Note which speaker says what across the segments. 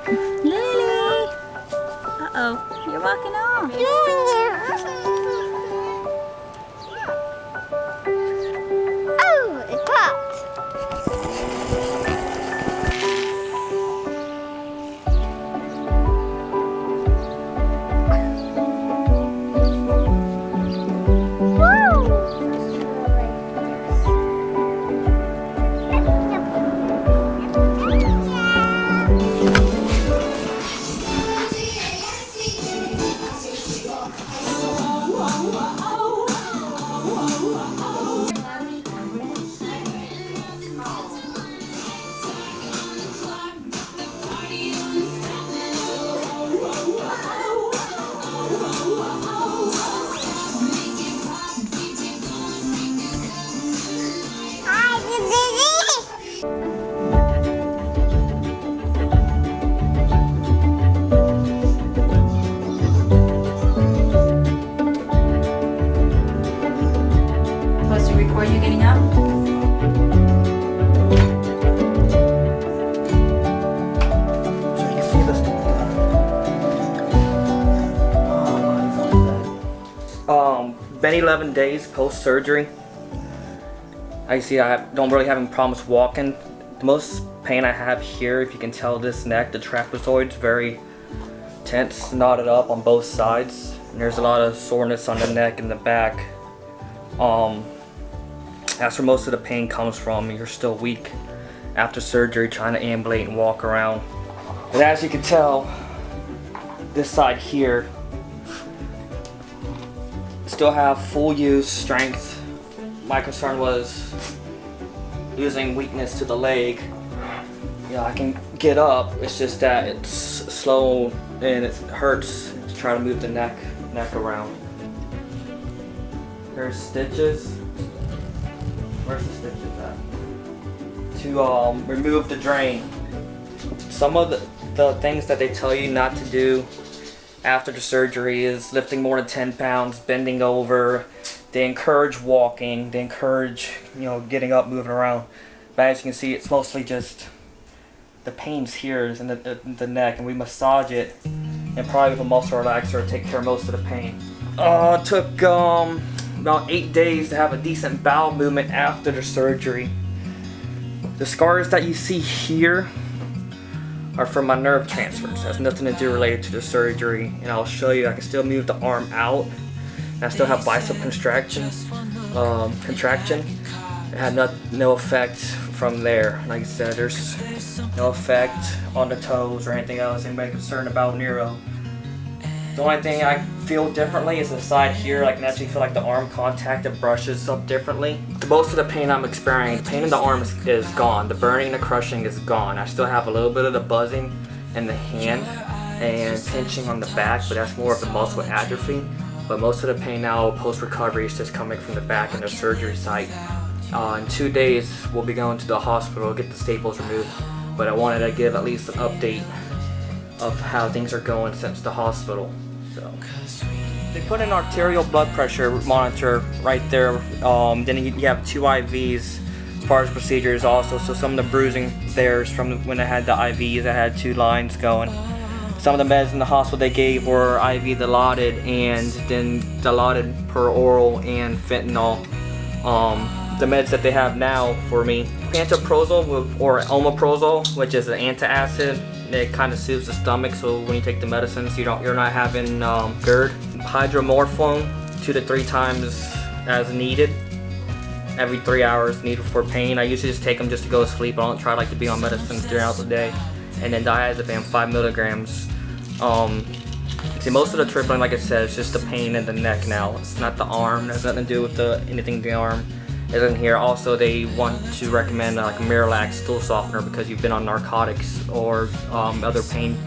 Speaker 1: Lily! Uh-oh, you're walking off.
Speaker 2: Oh, it popped.
Speaker 1: Supposed to record you getting up?
Speaker 3: So you can see this. Been 11 days post surgery. I see don't really have any problems walking. The most pain I have here, if you can tell, this neck, the trapezoid's very tense, knotted up on both sides. And there's a lot of soreness on the neck and the back. That's where most of the pain comes from. You're still weak after surgery, trying to ambulate and walk around. But as you can tell, this side here still have full use, strength. My concern was losing weakness to the leg. Yeah, I can get up. It's just that it's slow and it hurts to try to move the neck around. There's stitches. Where's the stitches at? To remove the drain. Some of the things that they tell you not to do after the surgery is lifting more than 10 pounds, bending over. They encourage walking. They encourage, getting up, moving around. But as you can see, it's mostly just the pains here is in the neck, and we massage it and probably with a muscle relaxer to take care of most of the pain. It took about 8 days to have a decent bowel movement after the surgery. The scars that you see here are from my nerve transfers. It has nothing to do related to the surgery, and I'll show you. I can still move the arm out, and I still have bicep contraction. It had no effect from there. Like I said, there's no effect on the toes or anything else. Anybody concerned about neuro? The only thing I feel differently is the side here. I can actually feel like the arm contact, it brushes up differently. Most of the pain I'm experiencing, the pain in the arm is gone. The burning and the crushing is gone. I still have a little bit of the buzzing in the hand and pinching on the back, but that's more of the muscle atrophy. But most of the pain now, post-recovery, is just coming from the back and the surgery site. In 2 days, we'll be going to the hospital to get the staples removed. But I wanted to give at least an update of how things are going since the hospital. So they put an arterial blood pressure monitor right there. Then you have 2 IVs as far as procedures also. So some of the bruising there is from when I had the IVs. I had 2 lines going. Some of the meds in the hospital they gave were IV Dilaudid and then Dilaudid per oral and fentanyl. The meds that they have now for me, pantoprazole or omeprazole, which is an antacid. It kind of soothes the stomach, so when you take the medicines, you're not having GERD. Hydromorphone 2 to 3 times as needed, every 3 hours needed for pain. I usually just take them just to go to sleep. I don't try to be on medicines throughout the day. And then diazepam 5 milligrams. See, most of the tripling, like I said, is just the pain in the neck now. It's not the arm. It has nothing to do with anything in the arm. It's in here. Also, they want to recommend like Miralax stool softener because you've been on narcotics or other pain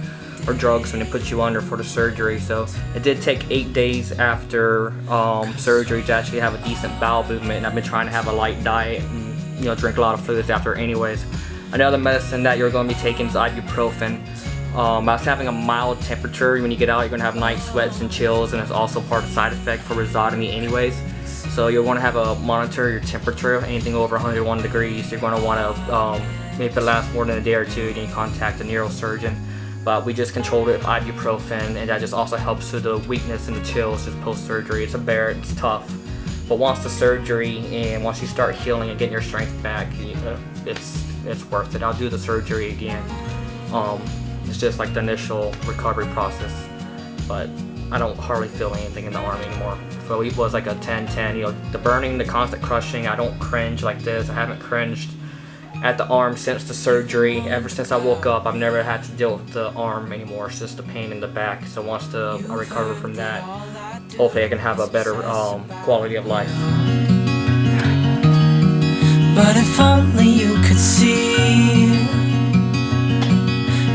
Speaker 3: or drugs when they put you under for the surgery. So it did take 8 days after surgery to actually have a decent bowel movement. And I've been trying to have a light diet and drink a lot of fluids after anyways. Another medicine that you're going to be taking is ibuprofen. I was having a mild temperature. When you get out, you're going to have night sweats and chills, and it's also part of the side effect for rhizotomy anyways. So you'll want to have a monitor your temperature. Anything over 101 degrees, you're going to want to, maybe if it lasts more than a day or two, you can contact a neurosurgeon. but we just controlled it with ibuprofen, and that just also helps with the weakness and the chills just post-surgery. It's a bear, it's tough, but once the surgery and once you start healing and getting your strength back, it's worth it. I'll do the surgery again. It's just like the initial recovery process, but I don't hardly feel anything in the arm anymore. So it was like a 10-10, you know, the burning, the constant crushing. I don't cringe like this. I haven't cringed at the arm since the surgery. Ever since I woke up, I've never had to deal with the arm anymore. It's just the pain in the back. So once I recover from that, hopefully I can have a better quality of life.
Speaker 4: But if only you could see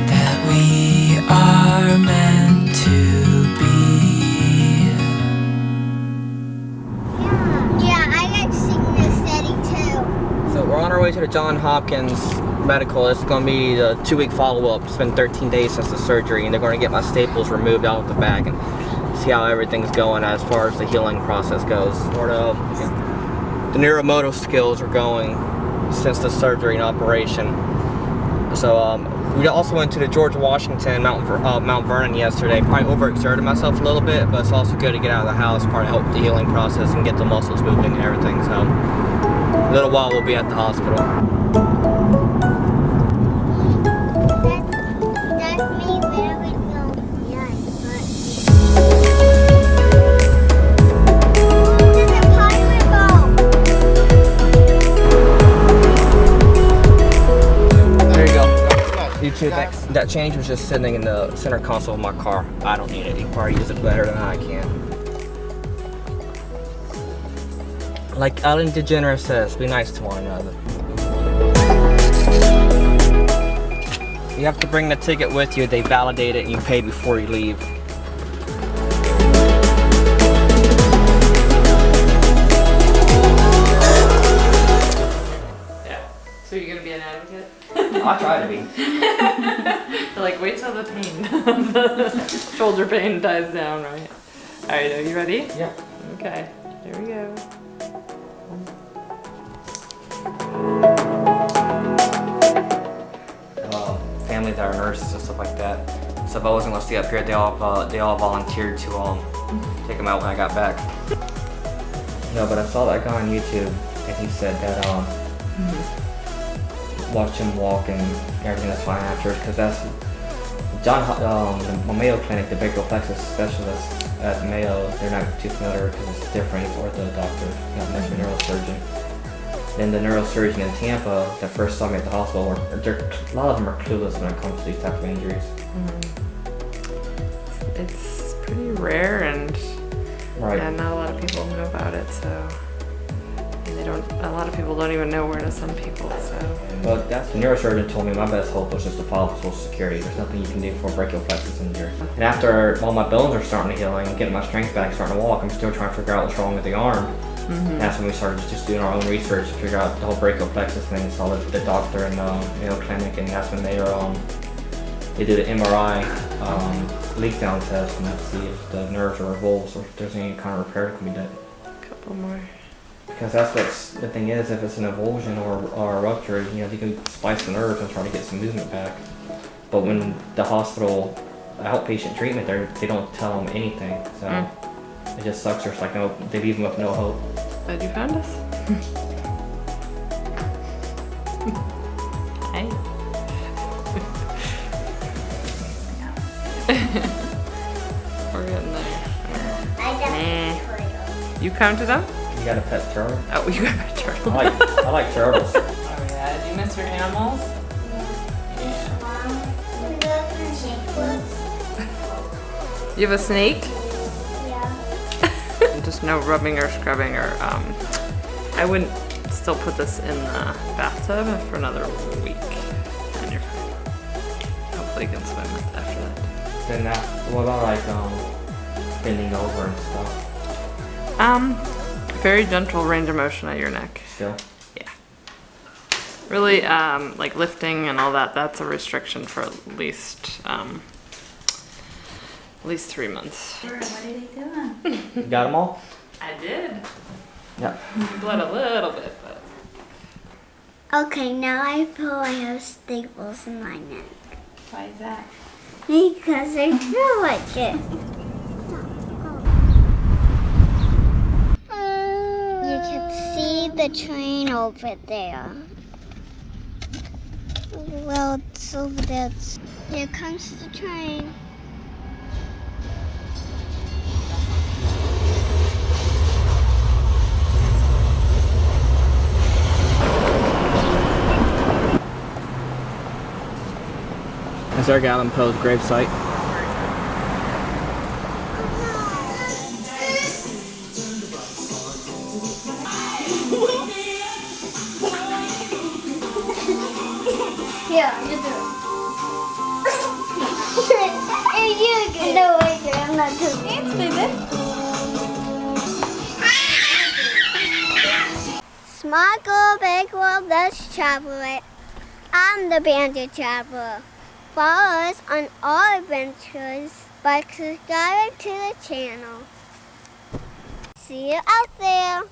Speaker 4: that we are meant to be.
Speaker 2: Yeah, I like singing this Eddie too.
Speaker 3: So we're on our way to the John Hopkins medical. It's going to be a 2-week follow-up. It's been 13 days since the surgery, and they're going to get my staples removed out of the back and see how everything's going as far as the healing process goes. Or the neuromotor skills are going since the surgery and operation. So we also went to the George Washington Mount Vernon yesterday. Probably overexerted myself a little bit, but it's also good to get out of the house, probably help the healing process and get the muscles moving and everything. So in a little while we'll be at the hospital.
Speaker 2: That's me where we go. Yeah, but there's a pirate boat.
Speaker 3: There you go. You too, thanks. That change was just sitting in the center console of my car. I don't need it. You probably use it better than I can. Like Ellen DeGeneres says, be nice to one another. You have to bring the ticket with you. They validate it and you pay before you leave.
Speaker 5: Yeah. So you're gonna be an advocate?
Speaker 3: I'll try to be.
Speaker 5: Like, wait till the pain, the shoulder pain dies down, right? All right, are you ready?
Speaker 3: Yeah.
Speaker 5: Okay, here we go.
Speaker 3: Family that are nurses and stuff like that. So if I wasn't gonna stay up here, they all volunteered to take them out when I got back. No, but I saw that guy on YouTube, and he said that watch him walk and everything that's fine afterwards, because that's John, the Mayo Clinic, the Brachial Plexus specialist at Mayo. They're not too familiar because it's different. He's ortho doctor, not much of a neurosurgeon. Then the neurosurgeon in Tampa that first saw me at the hospital, a lot of them are clueless when it comes to these types of injuries.
Speaker 5: It's pretty rare, and
Speaker 3: Right.
Speaker 5: not a lot of people know about it. So, and a lot of people don't even know where to send people. So,
Speaker 3: Well, that's the neurosurgeon told me my best hope was just to file for Social Security. There's nothing you can do for a brachial plexus injury. And after all my bones are starting to heal and getting my strength back, starting to walk, I'm still trying to figure out what's wrong with the arm. That's when we started just doing our own research to figure out the whole brachial plexus thing. Saw the doctor in the Mayo Clinic, and that's when they did an MRI leak down test and to see if the nerves are revolved or if there's any kind of repair that can be done.
Speaker 5: a couple more.
Speaker 3: Because that's what's the thing is, if it's an avulsion or a rupture, you know, they can splice the nerves and try to get some movement back. But when the hospital, outpatient treatment, they don't tell them anything. So it just sucks. There's like no, they leave them with no hope.
Speaker 5: Glad you found us. Hey. We're getting there.
Speaker 2: I got turtle.
Speaker 5: You counted them?
Speaker 3: You got a pet turtle?
Speaker 5: Oh, you got a turtle.
Speaker 3: I like turtles.
Speaker 5: Oh yeah, do you miss your animals? You have a snake?
Speaker 2: Yeah.
Speaker 5: Just no rubbing or scrubbing or I wouldn't still put this in the bathtub for another week. And you're fine. Hopefully you can swim after that.
Speaker 3: Then that, what about like bending over and stuff?
Speaker 5: Very gentle range of motion at your neck.
Speaker 3: Still?
Speaker 5: Yeah. Really, like lifting and all that, that's a restriction for at least 3 months.
Speaker 1: What are they doing?
Speaker 3: You got them all?
Speaker 5: I did.
Speaker 3: Yeah.
Speaker 5: Bled a little bit, but.
Speaker 2: Okay, now I feel I have staples in my neck.
Speaker 1: Why is that?
Speaker 2: Because I feel like it. You can see the train over there. Well, it's over there. Here comes the train.
Speaker 3: That's Edgar Allan Poe's gravesite.
Speaker 2: Yeah, you do it. You can do it. I'm not doing it.
Speaker 1: Thanks, baby.
Speaker 2: Small girl, big world, let's travel it. I'm the Banjoe Traveler. Follow us on all adventures by subscribing to the channel. See you out there.